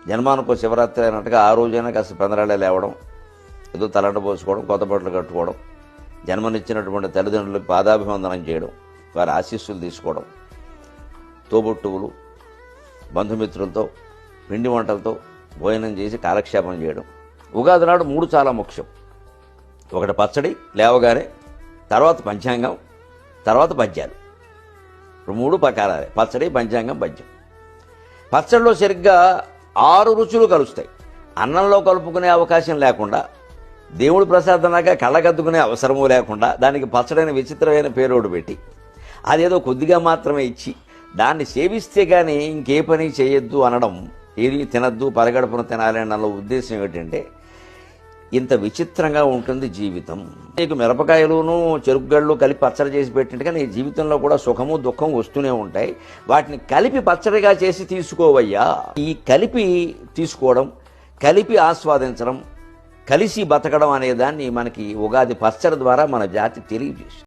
జన్మానికో శివరాత్రి అయినట్టుగా ఆ రోజైనా కాస్త పెందరాళ్ళే లేవడం, ఏదో తలంట పోసుకోవడం, కొత్త బట్టలు కట్టుకోవడం, జన్మనిచ్చినటువంటి తల్లిదండ్రులకు పాదాభివందనం చేయడం, వారి ఆశీస్సులు తీసుకోవడం, తోబుట్టువులు బంధుమిత్రులతో పిండి వంటలతో భోజనం చేసి కాలక్షేపం చేయడం. ఉగాది నాడు 3 చాలా ముఖ్యం. ఒకటి పచ్చడి లేవగానే, తర్వాత పంచాంగం, తర్వాత పద్యాలు. 3 ప్రకారాలే: పచ్చడి, పంచాంగం, పద్యం. పచ్చడిలో సరిగ్గా 6 రుచులు కలుస్తాయి. అన్నంలో కలుపుకునే అవకాశం లేకుండా, దేవుడి ప్రసాదంలాగా కళ్ళగద్దుకునే అవసరమూ లేకుండా దానికి పచ్చడైన విచిత్రమైన పేరోడు పెట్టి అదేదో కొద్దిగా మాత్రమే ఇచ్చి దాన్ని సేవిస్తే కానీ ఇంకే పని చేయొద్దు అనడం, ఏది తినద్దు పరగడుపున తినాలి అన్న ఉద్దేశం ఏమిటంటే, ఇంత విచిత్రంగా ఉంటుంది జీవితం. నీకు మిరపకాయలును చెరుకుగళ్ళు కలిపి పచ్చడి చేసి పెట్టినట్టుగా నీ జీవితంలో కూడా సుఖము దుఃఖం వస్తూనే ఉంటాయి. వాటిని కలిపి పచ్చడిగా చేసి తీసుకోవయ్యా. ఈ కలిపి తీసుకోవడం, కలిపి ఆస్వాదించడం, కలిసి బతకడం అనేదాన్ని మనకి ఉగాది పచ్చడి ద్వారా మన జాతి తెలియజేస్తుంది.